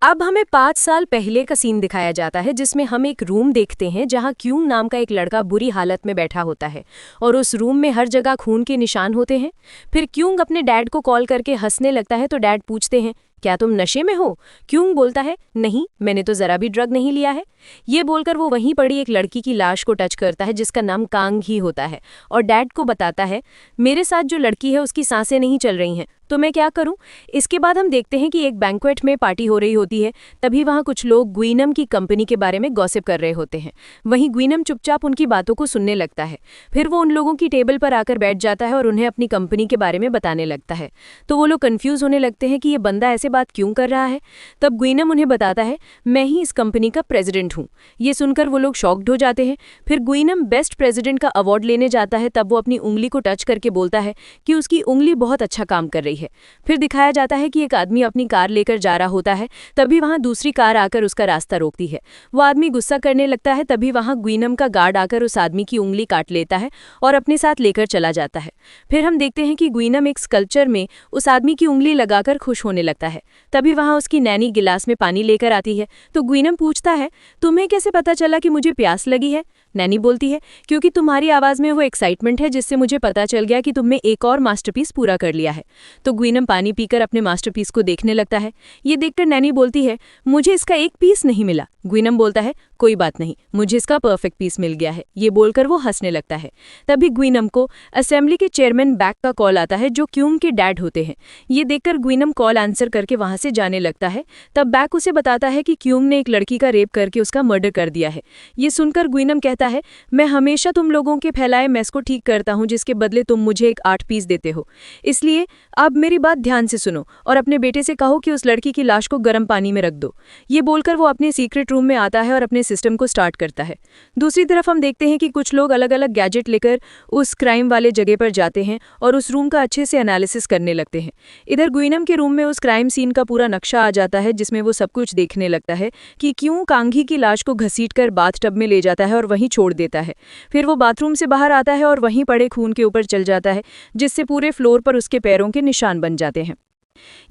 अब हमें 5 साल पहले का सीन दिखाया जाता है जिसमें हम एक रूम देखते हैं जहां क्यूंग नाम का एक लड़का बुरी हालत में बैठा होता है और उस रूम में हर जगह खून के निशान होते हैं। फिर क्यूंग अपने डैड को कॉल करके हंसने लगता है तो डैड पूछते हैं, क्या तुम नशे में हो? क्यूंग बोलता है, नहीं, मैंने तो जरा भी ड्रग नहीं लिया है। ये बोलकर वो वहीं पड़ी एक लड़की की लाश को टच करता है जिसका नाम कांग ही होता है और डैड को बताता है, मेरे साथ जो लड़की है उसकी सांसें नहीं चल रही हैं, तो मैं क्या करूं? इसके बाद हम देखते हैं कि एक बैंक्वेट में पार्टी हो रही होती है। तभी वहां कुछ लोग ग्वीनम की कंपनी के बारे में गॉसिप कर रहे होते हैं। वहीं ग्वीनम चुपचाप उनकी बातों को सुनने लगता है। फिर वो उन लोगों की टेबल पर आकर बैठ जाता है और उन्हें अपनी कंपनी के बारे में बताने लगता है। तो वो लोग कंफ्यूज होने लगते हैं कि ये बंदा ऐसे बात क्यों कर रहा है। तब ग्वीनम उन्हें बताता है, मैं ही इस कंपनी का प्रेसिडेंट हूँ। ये सुनकर वो लोग शॉक्ड हो जाते हैं। फिर ग्वीनम बेस्ट प्रेसिडेंट का अवार्ड लेने जाता है। तब वो अपनी उंगली को टच करके बोलता है कि उसकी उंगली बहुत अच्छा काम कर रही है। फिर दिखाया जाता है कि एक आदमी अपनी कार लेकर जा रहा होता है। तभी वहां दूसरी कार आकर उसका रास्ता रोकती है। वो आदमी गुस्सा करने लगता है। तभी वहां ग्वीनम का गार्ड आकर उस आदमी की उंगली काट लेता है और अपने साथ लेकर चला जाता है। फिर हम देखते हैं कि ग्वीनम एक स्कल्पचर में उस आदमी की उंगली लगाकर खुश होने लगता है। तभी वहां उसकी नैनी गिलास में पानी लेकर आती है। तो ग्वीनम पूछता है, तुम्हें कैसे पता चला कि मुझे प्यास लगी है? नैनी बोलती है, क्योंकि तुम्हारी आवाज में वो एक्साइटमेंट है जिससे मुझे पता चल गया कि तुमने एक और मास्टरपीस पूरा कर लिया है। तो ग्वीनम पानी पीकर अपने मास्टरपीस को देखने लगता है। ये देखकर नैनी बोलती है, मुझे इसका एक पीस नहीं मिला। ग्वीनम बोलता है, कोई बात नहीं, मुझे इसका परफेक्ट पीस मिल गया है। ये बोलकर वो हंसने लगता है। तभी ग्वीनम को असेंबली के चेयरमैन बैक का कॉल आता है जो क्यूंग के डैड होते हैं। ये देखकर ग्वीनम कॉल आंसर करके वहां से जाने लगता है। तब बैक उसे बताता है कि क्यूंग ने एक लड़की का रेप करके उसका मर्डर कर दिया है। ये सुनकर ग्वीनम कहता है, मैं हमेशा तुम लोगों के फैलाए मैस को ठीक करता हूं जिसके बदले तुम मुझे एक 8 पीस देते हो। इसलिए अब मेरी बात ध्यान से सुनो और अपने बेटे से कहो कि उस लड़की की लाश को गर्म पानी में रख दो। ये बोलकर वो अपने सीक्रेट रूम में आता है और अपने सिस्टम को स्टार्ट करता है। दूसरी तरफ हम देखते हैं कि कुछ लोग अलग अलग गैजेट लेकर उस क्राइम वाले जगह पर जाते हैं और उस रूम का अच्छे से एनालिसिस करने लगते हैं। इधर ग्वीनम के रूम में उस क्राइम सीन का पूरा नक्शा आ जाता है जिसमें वो सब कुछ देखने लगता है कि क्यों कांगी की लाश को घसीटकर बाथटब में ले जाता है और वहीं छोड़ देता है। फिर वो बाथरूम से बाहर आता है और वहीं पड़े खून के ऊपर चल जाता है जिससे पूरे फ्लोर पर उसके पैरों के निशान बन जाते हैं।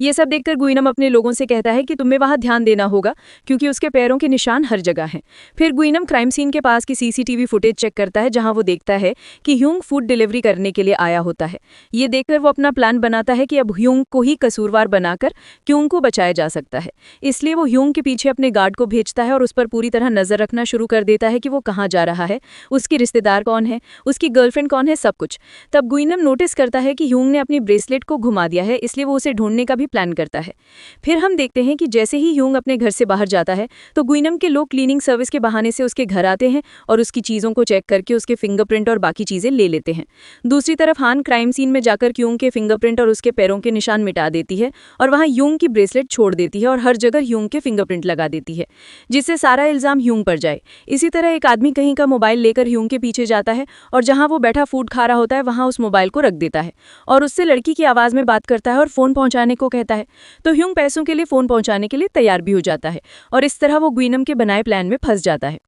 ये सब देखकर ग्वीनम अपने लोगों से कहता है कि तुम्हें वहां ध्यान देना होगा क्योंकि उसके पैरों के निशान हर जगह हैं। फिर ग्वीनम क्राइम सीन के पास की सीसीटीवी फुटेज चेक करता है जहां वो देखता है कि ह्यूंग फूड डिलीवरी करने के लिए आया होता है। ये देखकर वो अपना प्लान बनाता है कि अब ह्यूंग को ही कसूरवार बनाकर क्यूंग को बचाया जा सकता है। इसलिए वो ह्यूंग के पीछे अपने गार्ड को भेजता है और उस पर पूरी तरह नजर रखना शुरू कर देता है कि वो कहाँ जा रहा है, उसके रिश्तेदार कौन है, उसकी गर्लफ्रेंड कौन है, सब कुछ। तब ग्वीनम नोटिस करता है कि ह्यूंग ने अपनी ब्रेसलेट को घुमा दिया है, इसलिए वो उसे ढूंढने का भी प्लान करता है। फिर हम देखते हैं कि जैसे ही ह्यूंग अपने घर से बाहर जाता है तो ग्वीनम के लोग क्लीनिंग सर्विस के बहाने से उसके घर आते हैं और उसकी चीजों को चेक करके उसके फिंगरप्रिंट और बाकी चीजें ले लेते हैं। दूसरी तरफ हान क्राइम सीन में जाकर ह्यूंग के फिंगरप्रिंट और उसके पैरों के निशान मिटा देती है और वहां ह्यूंग की ब्रेसलेट छोड़ देती है और हर जगह ह्यूंग के फिंगरप्रिंट लगा देती है जिससे सारा इल्जाम ह्यूंग पर जाए। इसी तरह एक आदमी कहीं का मोबाइल लेकर ह्यूंग के पीछे जाता है और जहां वो बैठा फूड खा रहा होता है वहां उस मोबाइल को रख देता है और उससे लड़की की आवाज में बात करता है और फोन पहुंचाने को कहता है। तो ह्यूंग पैसों के लिए फोन पहुंचाने के लिए तैयार भी हो जाता है और इस तरह वो ग्वीनम के बनाए प्लान में फंस जाता है।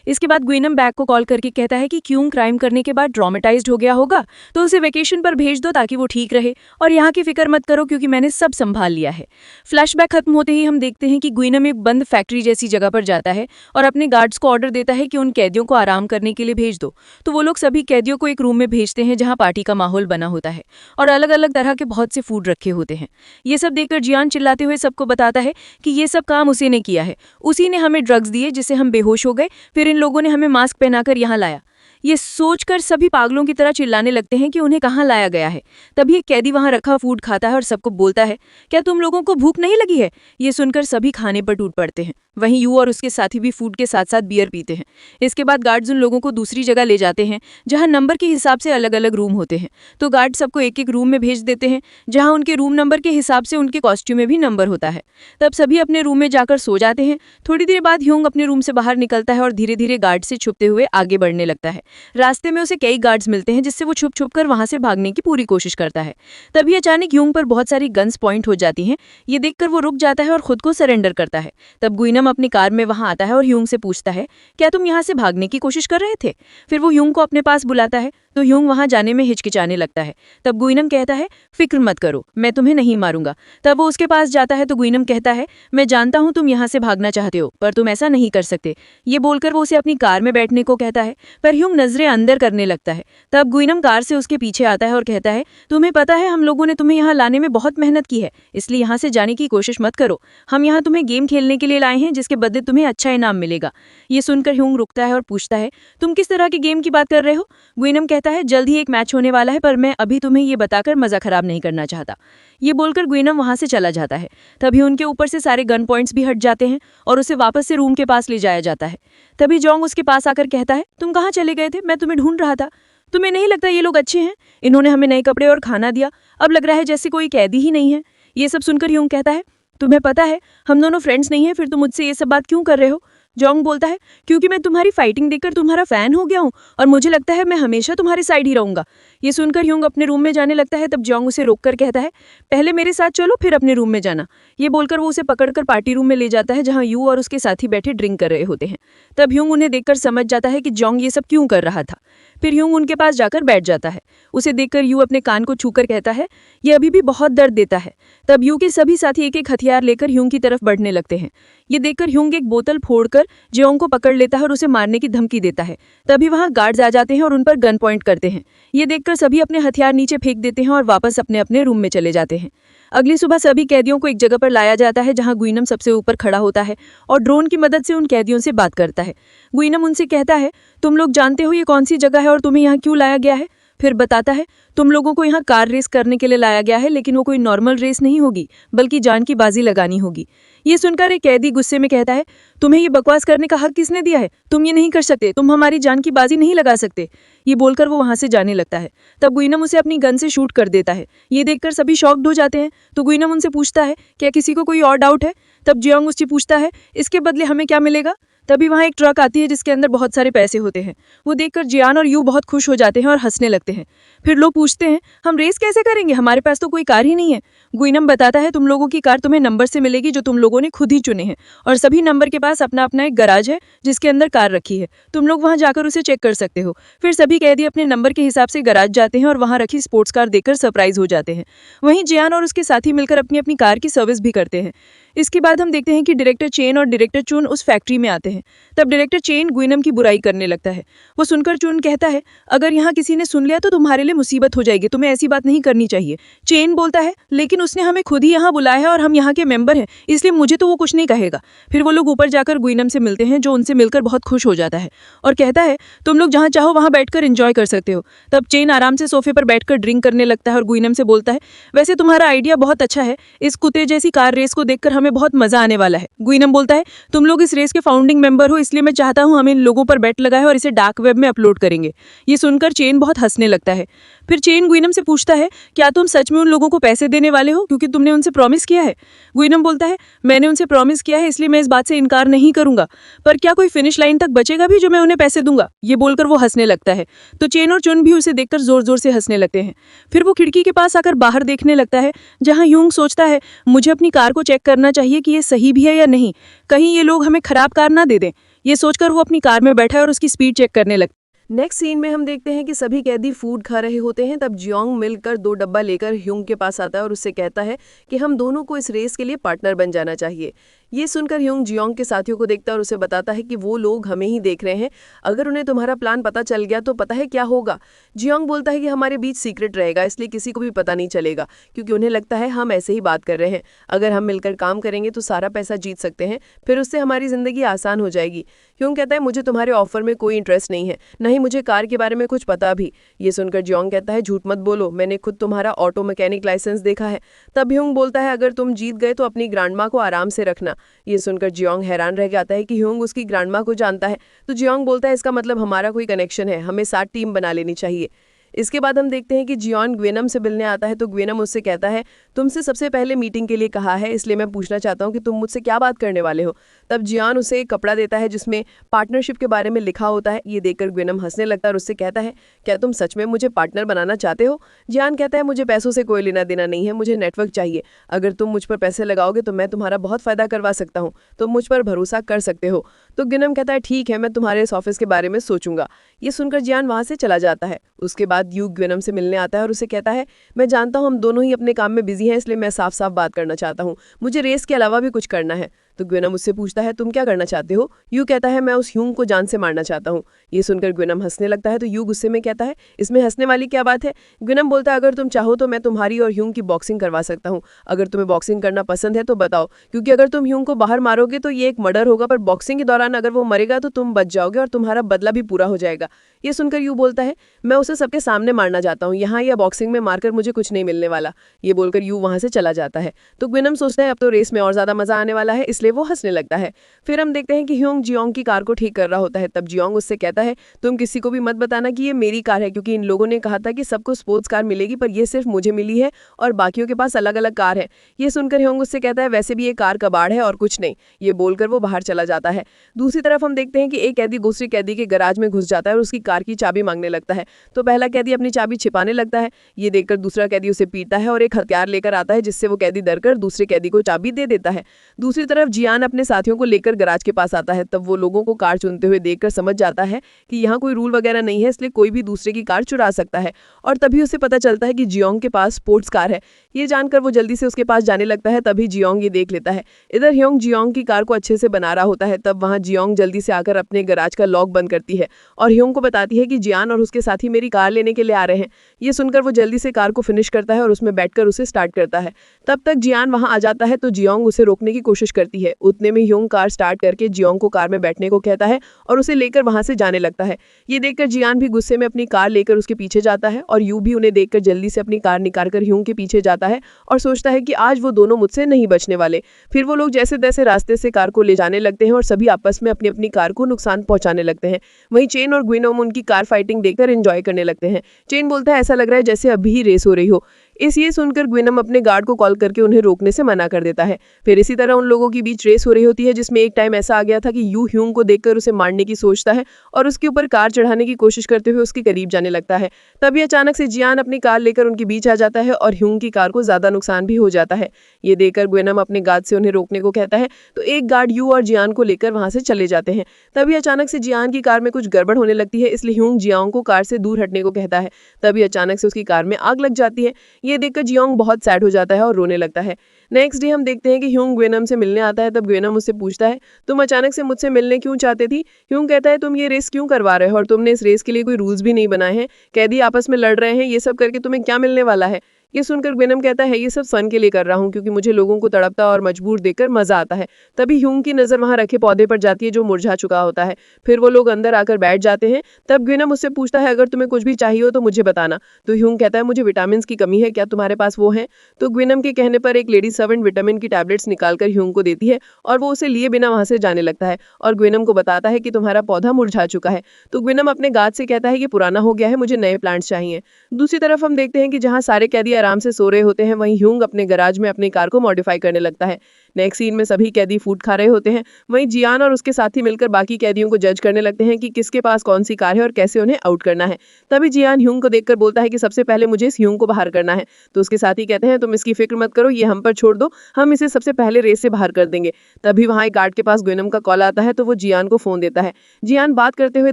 इसके बाद ग्वीनम बैक को कॉल करके कहता है कि क्यों क्राइम करने के बाद ट्रॉमेटाइज्ड हो गया होगा तो उसे वेकेशन पर भेज दो ताकि वो ठीक रहे और यहाँ की फिक्र मत करो क्योंकि मैंने सब संभाल लिया है। फ्लैशबैक खत्म होते ही हम देखते हैं कि ग्वीनम एक बंद फैक्ट्री जैसी जगह पर जाता है और अपने गार्ड्स को ऑर्डर देता है कि उन कैदियों को आराम करने के लिए भेज दो। तो वो लोग सभी कैदियों को एक रूम में भेजते हैं जहाँ पार्टी का माहौल बना होता है और अलग अलग तरह के बहुत से फूड रखे होते हैं। ये सब देखकर जियान चिल्लाते हुए सबको बताता है कि ये सब काम उसी ने किया है, उसी ने हमें ड्रग्स दिए जिससे हम बेहोश हो गए, फिर इन लोगों ने हमें मास्क पहनाकर यहाँ लाया। ये सोचकर सभी पागलों की तरह चिल्लाने लगते हैं कि उन्हें कहाँ लाया गया है। तभी एक कैदी वहां रखा फूड खाता है और सबको बोलता है, क्या तुम लोगों को भूख नहीं लगी है? ये सुनकर सभी खाने पर टूट पड़ते हैं। वहीं यू और उसके साथी भी फूड के साथ साथ बियर पीते हैं। इसके बाद गार्ड्स उन लोगों को दूसरी जगह ले जाते हैं जहां नंबर के हिसाब से अलग अलग रूम होते हैं। तो गार्ड सबको एक एक रूम में भेज देते हैं जहां उनके रूम नंबर के हिसाब से उनके कॉस्ट्यूम में भी नंबर होता है। तब सभी अपने रूम में जाकर सो जाते हैं। थोड़ी देर बाद ह्यूंग अपने रूम से बाहर निकलता है और धीरे धीरे गार्ड से छुपते हुए आगे बढ़ने लगता है। रास्ते में उसे कई गार्ड्स मिलते हैं जिससे वो छुप छुप कर वहां से भागने की पूरी कोशिश करता है। तभी अचानक यूंग पर बहुत सारी गन्स पॉइंट हो जाती हैं। ये देखकर वो रुक जाता है और खुद को सरेंडर करता है। तब गुइनम अपनी कार में वहां आता है और ह्यूंग से पूछता है, क्या तुम यहाँ से भागने की कोशिश कर रहे थे? फिर वो ह्यूंग को अपने पास बुलाता है तो ह्यूंग वहां जाने में हिचकिचाने लगता है। तब गुइनम कहता है, फिक्र मत करो, मैं तुम्हें नहीं मारूंगा। तब वो उसके पास जाता है तो गुइनम कहता है, मैं जानता हूं तुम यहाँ से भागना चाहते हो, पर तुम ऐसा नहीं कर सकते। ये बोलकर वो उसे अपनी कार में बैठने को कहता है, पर ह्यूंग नजरें अंदर करने लगता है। तब गुइनम कार से उसके पीछे आता है और कहता है, तुम्हें पता है हम लोगों ने तुम्हें यहाँ लाने में बहुत मेहनत की है, इसलिए यहाँ से जाने की कोशिश मत करो। हम यहाँ तुम्हें गेम खेलने के लिए लाए हैं जिसके बदले तुम्हें अच्छा इनाम मिलेगा। ये सुनकर ह्यूंग रुकता है और पूछता है, तुम किस तरह के गेम की बात कर रहे हो? गुइनम कहता है, जल्द ही एक मैच होने वाला है, पर मैं अभी तुम्हें ये बताकर मजा खराब नहीं करना चाहता। ये बोलकर गुइनम वहां से चला जाता है। तभी उनके ऊपर से सारे गन पॉइंट्स भी हट जाते हैं और उसे वापस से रूम के पास ले जाया जाता है। तभी जोंग उसके पास आकर कहता है, तुम कहाँ चले गए थे? मैं तुम्हें ढूंढ रहा था। तुम्हें नहीं लगता ये लोग अच्छे हैं? इन्होंने हमें नए कपड़े और खाना दिया, अब लग रहा है जैसे कोई कैदी ही नहीं है। ये सब सुनकर ह्यूंग कहता है, तुम्हें पता है हम दोनों फ्रेंड्स नहीं हैं, फिर तुम मुझसे ये सब बात क्यों कर रहे हो? जोंग बोलता है, क्योंकि मैं तुम्हारी फाइटिंग देखकर तुम्हारा फैन हो गया हूँ और मुझे लगता है मैं हमेशा तुम्हारी साइड ही रहूंगा। ये सुनकर ह्यूंग अपने रूम में जाने लगता है। तब जोंग उसे रोककर कहता है, पहले मेरे साथ चलो फिर अपने रूम में जाना। ये बोलकर वो उसे पकड़कर पार्टी रूम में ले जाता है जहाँ यू और उसके साथी बैठे ड्रिंक कर रहे होते हैं। तब ह्यूंग उन्हें देखकर समझ जाता है कि जोंग ये सब क्यों कर रहा था। फिर ह्यूंग उनके पास जाकर बैठ जाता है। उसे देखकर यू अपने कान को छूकर कहता है, ये अभी भी बहुत दर्द देता है। तब यू के सभी साथी एक एक हथियार लेकर ह्यूंग की तरफ बढ़ने लगते हैं। ये देखकर ह्यूंग एक बोतल फोड़कर जोंग को पकड़ लेता है और उसे मारने की धमकी देता है। तभी वहां गार्ड्स आ जाते हैं और उन पर गन पॉइंट करते हैं। ये देखकर सभी अपने हथियार नीचे फेंक देते हैं और वापस अपने अपने रूम में चले जाते हैं। अगली सुबह सभी कैदियों को एक जगह पर लाया जाता है जहां गुइनम सबसे ऊपर खड़ा होता है और ड्रोन की मदद से उन कैदियों से बात करता है। गुइनम उनसे कहता है, तुम लोग जानते हो ये कौन सी जगह है और तुम्हें यहाँ क्यों लाया गया है? फिर बताता है, तुम लोगों को यहाँ कार रेस करने के लिए लाया गया है, लेकिन वो कोई नॉर्मल रेस नहीं होगी, बल्कि जान की बाजी लगानी होगी। ये सुनकर एक कैदी गुस्से में कहता है, तुम्हें ये बकवास करने का हक किसने दिया है? तुम ये नहीं कर सकते, तुम हमारी जान की बाजी नहीं लगा सकते। ये बोलकर वो वहां से जाने लगता है। तब गुइनम उसे अपनी गन से शूट कर देता है। ये देखकर सभी शॉक्ड हो जाते हैं। तो गुइनम उनसे पूछता है, क्या किसी को कोई और डाउट है? तब जियोंग उससे पूछता है, इसके बदले हमें क्या मिलेगा? तभी वहां एक ट्रक आती है जिसके अंदर बहुत सारे पैसे होते हैं। वो देखकर जियान और यू बहुत खुश हो जाते हैं और हंसने लगते हैं। फिर लोग पूछते हैं, हम रेस कैसे करेंगे, हमारे पास तो कोई कार ही नहीं है। गुइनम बताता है, तुम लोगों की कार तुम्हें नंबर से मिलेगी जो तुम लोगों ने खुद ही चुने हैं, और सभी नंबर के पास अपना अपना एक गराज है जिसके अंदर कार रखी है। तुम लोग वहां जाकर उसे चेक कर सकते हो। फिर सभी कैदी अपने नंबर के हिसाब से गराज जाते हैं और वहां रखी स्पोर्ट्स कार देखकर सरप्राइज हो जाते हैं। वहीं जियान और उसके साथी मिलकर अपनी अपनी कार की सर्विस भी करते हैं। इसके बाद हम देखते हैं कि डायरेक्टर चेन और डायरेक्टर चुन उस फैक्ट्री में आते हैं। तब डायरेक्टर चेन गुइनम की बुराई करने लगता है। वो सुनकर चुन कहता है, अगर यहाँ किसी ने सुन लिया तो तुम्हारे लिए मुसीबत हो जाएगी, तुम्हें ऐसी बात नहीं करनी चाहिए। चेन बोलता है, लेकिन उसने हमें खुद ही यहाँ बुलाया है और हम यहाँ के मेंबर हैं, इसलिए मुझे तो वो कुछ नहीं कहेगा। फिर वो लोग ऊपर जाकर गुइनम से मिलते हैं जो उनसे मिलकर बहुत खुश हो जाता है और कहता है, तुम लोग जहाँ चाहो वहाँ बैठकर एंजॉय कर सकते हो। तब चेन आराम से सोफे पर बैठकर ड्रिंक करने लगता है और गुइनम से बोलता है, वैसे तुम्हारा आइडिया बहुत अच्छा है, इस कुत्ते जैसी कार रेस को देखकर हमें बहुत मजा आने वाला है। गुइनम बोलता है, तुम लोग इस रेस के फाउंडिंग मेंबर हो, इसलिए मैं चाहता हूं हम इन लोगों पर बेट लगाएं और इसे डार्क वेब में अपलोड करेंगे। ये सुनकर चेन बहुत हंसने लगता है। फिर चेन गुइनम से पूछता है, क्या तुम सच में उन लोगों को पैसे देने वाले हो क्योंकि तुमने उनसे प्रॉमिस किया है? गुइनम बोलता है, मैंने उनसे प्रॉमिस किया है इसलिए मैं इस बात से इनकार नहीं करूंगा, पर क्या कोई फिनिश लाइन तक बचेगा भी जो मैं उन्हें पैसे दूंगा? ये बोलकर वो हंसने लगता है। तो चेन और चुन भी उसे देखकर जोर जोर से हंसने लगते हैं। फिर वो खिड़की के पास आकर बाहर देखने लगता है जहां ह्यूंग सोचता है, मुझे अपनी कार को चेक करना चाहिए कि ये सही भी है या नहीं, कहीं ये लोग हमें खराब कार ना दे दें। ये सोचकर वो अपनी कार में बैठा है और उसकी स्पीड चेक करने लगता है। नेक्स्ट सीन में हम देखते हैं कि सभी कैदी फूड खा रहे होते हैं। तब जियोंग मिलकर 2 डब्बा लेकर ह्यूंग के पास आता है और उससे कहता है कि हम दोनों को इस रेस के लिए पार्टनर बन जाना चाहिए। ये सुनकर ह्यूंग जियोंग के साथियों को देखता है और उसे बताता है कि वो लोग हमें ही देख रहे हैं, अगर उन्हें तुम्हारा प्लान पता चल गया तो पता है क्या होगा? जियोंग बोलता है कि हमारे बीच सीक्रेट रहेगा, इसलिए किसी को भी पता नहीं चलेगा, क्योंकि उन्हें लगता है हम ऐसे ही बात कर रहे हैं। अगर हम मिलकर काम करेंगे तो सारा पैसा जीत सकते हैं, फिर उससे हमारी जिंदगी आसान हो जाएगी। ह्यूंग कहता है, मुझे तुम्हारे ऑफर में कोई इंटरेस्ट नहीं है, न ही मुझे कार के बारे में कुछ पता भी। ये सुनकर जियोंग कहता है, झूठ मत बोलो, मैंने खुद तुम्हारा ऑटो मैकेनिक लाइसेंस देखा है। तब ह्यूंग बोलता है, अगर तुम जीत गए तो अपनी ग्रैंडमा को आराम से रखना। ये सुनकर जियोंग हैरान रह जाता है कि ह्यूंग उसकी ग्रैंडमा को जानता है। तो जियोंग बोलता है, इसका मतलब हमारा कोई कनेक्शन है, हमें साथ टीम बना लेनी चाहिए। इसके बाद हम देखते हैं कि जियोन ग्वेनम से मिलने आता है तो ग्वेनम उससे कहता है, तुमसे सबसे पहले मीटिंग के लिए कहा है, इसलिए मैं पूछना चाहता हूँ कि तुम मुझसे क्या बात करने वाले हो। तब जियोन उसे एक कपड़ा देता है जिसमें पार्टनरशिप के बारे में लिखा होता है। ये देखकर ग्वेनम हंसने लगता है और उससे कहता है, क्या तुम सच में मुझे पार्टनर बनाना चाहते हो? जियोन कहता है, मुझे पैसों से कोई लेना देना नहीं है, मुझे नेटवर्क चाहिए। अगर तुम मुझ पर पैसे लगाओगे तो मैं तुम्हारा बहुत फायदा करवा सकता हूँ, तुम मुझ पर भरोसा कर सकते हो। तो ग्वेनम कहता है, ठीक है, मैं तुम्हारे इस ऑफिस के बारे में सोचूंगा। ये सुनकर जियोन वहां से चला जाता है। उसके बाद यू ग्वेनम से मिलने आता है और उसे कहता है, मैं जानता हूँ हम दोनों ही अपने काम में बिजी हैं, इसलिए मैं साफ साफ बात करना चाहता हूँ, मुझे रेस के अलावा भी कुछ करना है। तो ग्वेनम उससे पूछता है, तुम क्या करना चाहते हो? यू कहता है, मैं उस ह्यूंग को जान से मारना चाहता हूँ। ये सुनकर ग्वेनम हंसने लगता है तो यू गुस्से में कहता है, इसमें हंसने वाली क्या बात है? ग्वेनम बोलता है, अगर तुम चाहो तो मैं तुम्हारी और ह्यूंग की बॉक्सिंग करवा सकता हूँ। अगर तुम्हें बॉक्सिंग करना पसंद है तो बताओ, क्योंकि अगर तुम ह्यूंग को बाहर मारोगे तो ये एक मर्डर होगा, पर बॉक्सिंग के दौरान अगर वो मरेगा तो तुम बच जाओगे और तुम्हारा बदला भी पूरा हो जाएगा। ये सुनकर यू बोलता है, मैं उसे सबके सामने मारना चाहता हूँ, यहाँ या बॉक्सिंग में मारकर मुझे कुछ नहीं मिलने वाला। ये बोलकर यू वहां से चला जाता है। तो ग्वेनम सोचता है अब तो रेस में और ज्यादा मजा आने वाला है, इसलिए वो हंसने लगता है। फिर हम देखते हैं कि ह्यूंग जियोंग की कार को ठीक कर रहा होता है। तब जियोंग उससे कहता है, तुम किसी को भी मत बताना कि ये मेरी कार है, क्योंकि इन लोगों ने कहा था कि सबको स्पोर्ट्स कार मिलेगी, पर ये सिर्फ मुझे मिली है और बाकियों के पास अलग अलग कार है। ये सुनकर ह्यूंग उससे कहता है, वैसे भी ये कार कबाड़ है और कुछ नहीं। ये बोलकर वो बाहर चला जाता है। दूसरी तरफ हम देखते हैं कि एक कैदी दूसरे कैदी के गैराज में घुस जाता है और उसकी कार की चाबी मांगने लगता है। तो पहला कैदी अपनी चाबी छिपाने लगता है। ये देखकर दूसरा कैदी उसे पीटता है और एक हथियार लेकर आता है, जिससे वो कैदी डरकर दूसरे कैदी को चाबी दे देता है। दूसरी तरफ जियान अपने साथियों को लेकर गैराज के पास आता है। तब वो लोगों को कार चुनते हुए देखकर समझ जाता है कि यहाँ कोई रूल वगैरह नहीं है, इसलिए कोई भी दूसरे की कार चुरा सकता है। और तभी उसे पता चलता है कि जियोंग के पास स्पोर्ट्स कार है। ये जानकर वो जल्दी से उसके पास जाने लगता है। तभी जियोंग ये देख लेता है। इधर ह्योंग जियोंग की कार को अच्छे से बना रहा होता है। तब वहां जियोंग जल्दी से आकर अपने गैराज का लॉक बंद करती है और ह्योंग को बताती है कि जियान और उसके साथी मेरी कार लेने के लिए आ रहे हैं। ये सुनकर वो जल्दी से कार को फिनिश करता है और उसमें बैठकर उसे स्टार्ट करता है। तब तक जियान वहां आ जाता है तो जियोंग उसे रोकने की कोशिश करती है। उतने में ह्योंग कार स्टार्ट करके जियोंग को कार में बैठने को कहता है और उसे लेकर वहां से जाने लगता है। ये देखकर जियान भी गुस्से में अपनी कार लेकर उसके पीछे जाता है और यू भी उन्हें देखकर जल्दी से अपनी कार निकालकर ह्योंग के पीछे जाता है और सोचता है कि आज वो दोनों मुझसे नहीं बचने वाले। फिर वो लोग जैसे तैसे रास्ते से कार को ले जाने लगते हैं और सभी आपस में अपनी अपनी कार को नुकसान पहुंचाने लगते हैं। वहीं चेन और ग्विनोम उनकी कार फाइटिंग देखकर एंजॉय करने लगते हैं। चेन बोलता है, ऐसा लग रहा है जैसे अभी ही रेस हो रही हो। ये सुनकर ग्विनम अपने गार्ड को कॉल करके उन्हें रोकने से मना कर देता है। फिर इसी तरह उन लोगों के बीच रेस हो रही होती है, जिसमें एक टाइम ऐसा आ गया था कि यू ह्यूंग को देखकर उसे मारने की सोचता है और उसके ऊपर कार चढ़ाने की कोशिश करते हुए उसके करीब जाने लगता है। तभी अचानक से जियान अपनी कार लेकर उनके बीच आ जाता है और ह्यूंग की कार को ज्यादा नुकसान भी हो जाता है। ये देखकर ग्विनम अपने गार्ड से उन्हें रोकने को कहता है तो एक गार्ड यू और जियान को लेकर वहां से चले जाते हैं। तभी अचानक से जियान की कार में कुछ गड़बड़ होने लगती है, इसलिए ह्यूंग जियांग को कार से दूर हटने को कहता है। तभी अचानक से उसकी कार में आग लग जाती है। ये देखकर जियांग बहुत सैड हो जाता है और रोने लगता है। नेक्स्ट डे हम देखते हैं कि ह्यूंग ग्वेनम से मिलने आता है। तब ग्वेनम उससे पूछता है, तुम अचानक से मुझसे मिलने क्यों चाहते थी? ह्यूंग कहता है, तुम ये रेस क्यों करवा रहे हो और तुमने इस रेस के लिए कोई रूल्स भी नहीं बनाए हैं, कैदी आपस में लड़ रहे हैं, ये सब करके तुम्हें क्या मिलने वाला है? ये सुनकर ग्वेनम कहता है, ये सब फन के लिए कर रहा हूँ, क्योंकि मुझे लोगों को तड़पता और मजबूर देखकर मजा आता है। तभी ह्यूंग की नजर वहां रखे पौधे पर जाती है जो मुरझा चुका होता है। फिर वो लोग अंदर आकर बैठ जाते हैं। तब ग्वेनम उससे पूछता है, अगर तुम्हें कुछ भी चाहिए हो तो मुझे बताना। तो ह्यूंग कहता है, मुझे विटामिन की कमी है, क्या तुम्हारे पास वो है? तो ग्वेनम के कहने पर एक लेडी सर्वेंट विटामिन की टैबलेट्स निकालकर ह्यूंग को देती है और वो उसे लिए बिना वहां से जाने लगता है और ग्वेनम को बताता है कि तुम्हारा पौधा मुरझा चुका है। तो ग्वेनम अपने गार्ड से कहता है कि पुराना हो गया है, मुझे नए प्लांट्स चाहिए। दूसरी तरफ हम देखते हैं कि जहां सारे कैदी आराम से सो रहे होते हैं, वहीं ह्यूंग अपने गैराज में अपनी कार को मॉडिफाई करने लगता है। नेक्स्ट सीन में सभी कैदी फूड खा रहे होते हैं। वहीं जियान और उसके साथी मिलकर बाकी कैदियों को जज करने लगते हैं कि किसके पास कौन सी कार है और कैसे उन्हें आउट करना है। तभी जियान ह्यूंग को देखकर बोलता है कि सबसे पहले मुझे इस ह्यूंग को बाहर करना है। तो उसके साथी कहते हैं, तुम इसकी फिक्र मत करो, ये हम पर छोड़ दो, हम इसे सबसे पहले रेस से बाहर कर देंगे। तभी वहां एक गार्ड के पास ग्वेनम का कॉल आता है तो वो जियान को फोन देता है। जियान बात करते हुए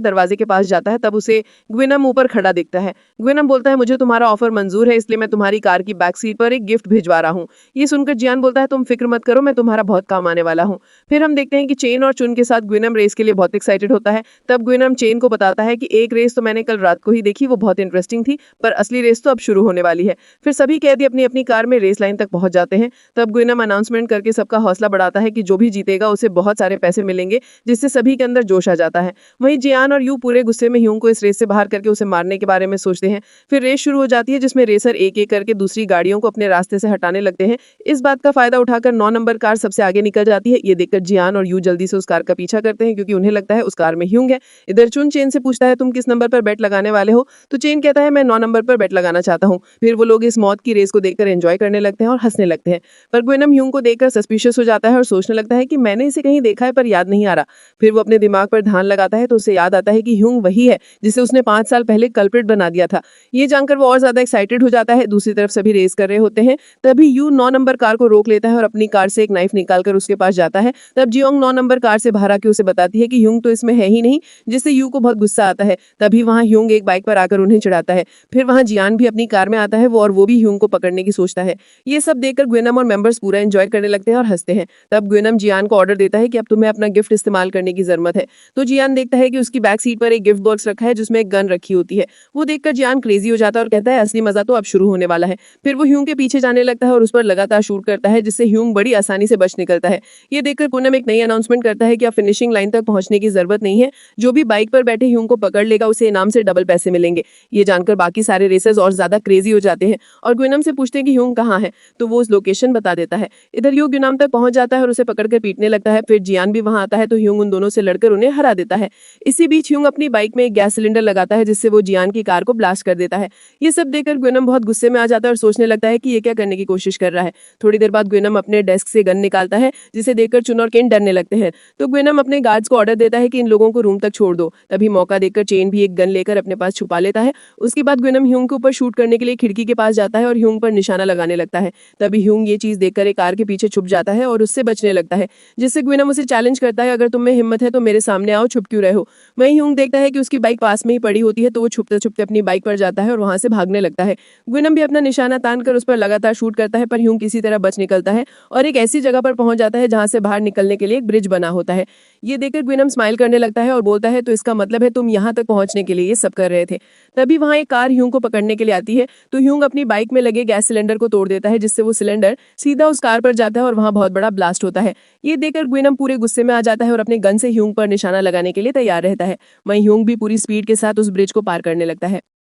दरवाजे के पास जाता है। तब उसे ग्वेनम ऊपर खड़ा दिखता है। ग्वेनम बोलता है, मुझे तुम्हारा ऑफर मंजूर है, इसलिए मैं तुम्हारी कार की बैक सीट पर एक गिफ्ट भिजवा रहा हूँ। ये सुनकर जियान बोलता है, तुम फिक्र मत करो, मैं तुम्हारा बहुत काम आने वाला हूँ। फिर हम देखते हैं कि चेन और चुन के साथ ग्वेनम रेस के लिए बहुत एक्साइटेड होता है। तब ग्वेनम चेन को बताता है कि एक रेस तो मैंने कल रात को ही देखी, वो बहुत इंटरेस्टिंग थी, पर असली रेस तो अब शुरू होने वाली है। फिर सभी कैदी अपनी अपनी कार में रेस लाइन तक पहुंच जाते हैं। तब ग्वेनम अनाउंसमेंट करके सबका हौसला बढ़ाता है कि जो भी जीतेगा उसे बहुत सारे पैसे मिलेंगे, जिससे सभी के अंदर जोश आ जाता है। वहीं जियान और यू पूरे गुस्से में ह्यूंग को इस रेस से बाहर करके उसे मारने के बारे में सोचते हैं। फिर रेस शुरू हो जाती है, जिसमें रेसर एक एक करके दूसरी गाड़ियों को अपने रास्ते से हटाने लगते हैं। इस बात का फायदा उठाकर 9 नंबर कार सबसे आगे निकल जाती है। ये देखकर जियान और यू जल्दी से उस कार का पीछा करते हैं क्योंकि उन्हें लगता है उस कार में ह्यूंग है। इधर चुन चेन से पूछता है तुम किस नंबर पर बेट लगाने वाले हो, तो चेन कहता है मैं 9 नंबर पर बेट लगाना चाहता हूँ। फिर वो लोग इस मौत की रेस को देखकर एंजॉय करने लगते हैं और हंसने लगते हैं। पर ग्वेनम ह्यूंग को देखकर सस्पिशियस हो जाता है और सोचने लगता है कि मैंने इसे कहीं देखा है पर याद नहीं आ रहा। फिर वो अपने दिमाग पर ध्यान लगाता है तो उसे याद आता है कि ह्यूंग वही है जिसे उसने 5 साल पहले कल्प्रिट बना दिया था। ये जानकर वो और ज्यादा एक्साइटेड हो जाता है। दूसरी तरफ सभी रेस कर रहे होते हैं। तभी यू 9 नंबर कार को रोक लेता है और अपनी कार से एक नाइफ निकालकर उसके पास जाता है। तब जियोंग 9 नंबर कार से बाहर आके उसे बताती है कि ह्यूंग तो इसमें है ही नहीं, जिससे यू को बहुत गुस्सा आता है। तभी वहां ह्यूंग एक बाइक पर आकर उन्हें चिढ़ाता है। फिर वहां जियान भी अपनी कार में आता है वो भी ह्यूंग को पकड़ने की सोचता है। ये सब देखकर ग्वेनम और मेंबर्स पूरा एंजॉय करने लगते हैं और हंसते हैं। तब ग्वेनम जियान को ऑर्डर देता है कि अब तुम्हें अपना गिफ्ट इस्तेमाल करने की जरूरत है। तो जियान देखता है कि उसकी बैक सीट पर एक गिफ्ट बॉक्स रखा है जिसमें एक गन रखी होती है। वो देखकर जियान क्रेजी हो जाता है और कहता है असली मजा तो अब शुरू होने वाला है। फिर वो ह्यूंग के पीछे जाने लगता है और उस पर लगातार शूट करता है जिससे ह्यूंग बड़ी आसानी से बच निकलता है। ये देखकर पूनम एक नई अनाउंसमेंट करता है कि अब फिनिशिंग लाइन तक पहुंचने की जरूरत नहीं है, जो भी बाइक पर बैठे ह्यूंग को पकड़ लेगा उसे इनाम से डबल पैसे मिलेंगे। ये जानकर बाकी सारे रेसर्स और ज्यादा क्रेजी हो जाते हैं और ग्वेनम से पूछते हैं कि ह्यूंग कहाँ है, तो वो उस लोकेशन बता देता है। इधर ह्यूंग ग्वेनम तक पहुंच जाता है और उसे पकड़कर पीटने लगता है। फिर जियान भी वहां आता है तो ह्यूंग उन दोनों से लड़कर उन्हें हरा देता है। इसी बीच ह्यूंग अपनी बाइक में एक गैस सिलेंडर लगाता है जिससे वो जियान की कार को ब्लास्ट कर देता है। ये सब देखकर ग्वेनम बहुत गुस्से में आ जाता है और सोचने लगता है कि ये क्या करने की कोशिश कर रहा है। थोड़ी देर बाद ग्वेनम अपने डेस्क से गन निकालता है जिसे देखकर चुन और केन डरने लगते हैं। तो ग्वेनम अपने गार्ड्स को ऑर्डर देता है कि इन लोगों को रूम तक छोड़ दो। तभी मौका देखकर चेन भी एक गन लेकर अपने पास छुपा लेता है। उसके बाद ग्वेनम ह्यूंग के ऊपर शूट करने के लिए खिड़की के पास जाता है और ह्यूंग पर निशाना लगाने लगता है। तभी ह्यूंग ये चीज देखकर एक कार के पीछे छुप जाता है और उससे बचने लगता है, जिससे ग्वेनम उसे चैलेंज करता है अगर तुम में हिम्मत है तो मेरे सामने आओ, छुप क्यों रहे हो। वहीं ह्यूंग देखता है कि उसकी बाइक पास में ही पड़ी होती है तो वो छुपते छुपते अपनी बाइक पर जाता है और वहां से भागने लगता है। ग्वेनम भी अपना निशाना तान कर उस पर लगातार शूट करता है पर ह्यूंग किसी तरह बच निकलता है और एक ऐसी जगह पर पहुंच जाता है जहां से बाहर निकलने के लिए एक ब्रिज बना होता है। ये देखकर ग्वेनम स्माइल करने लगता है और बोलता है तो इसका मतलब है तुम यहाँ तक पहुंचने के लिए ये सब कर रहे थे। तभी वहां एक कार ह्यूंग को पकड़ने के लिए आती है तो ह्यूंग अपनी बाइक में लगे गैस सिलेंडर को तोड़ देता है जिससे वो सिलेंडर सीधा उस कार पर जाता है और वहां बहुत बड़ा ब्लास्ट होता है। ये देखकर ग्वेनम पूरे गुस्से में आ जाता है और अपने गन से ह्यूंग पर निशाना लगाने के लिए तैयार रहता है। वहीं ह्यूंग भी पूरी स्पीड के साथ उस ब्रिज को पार करने लगता है।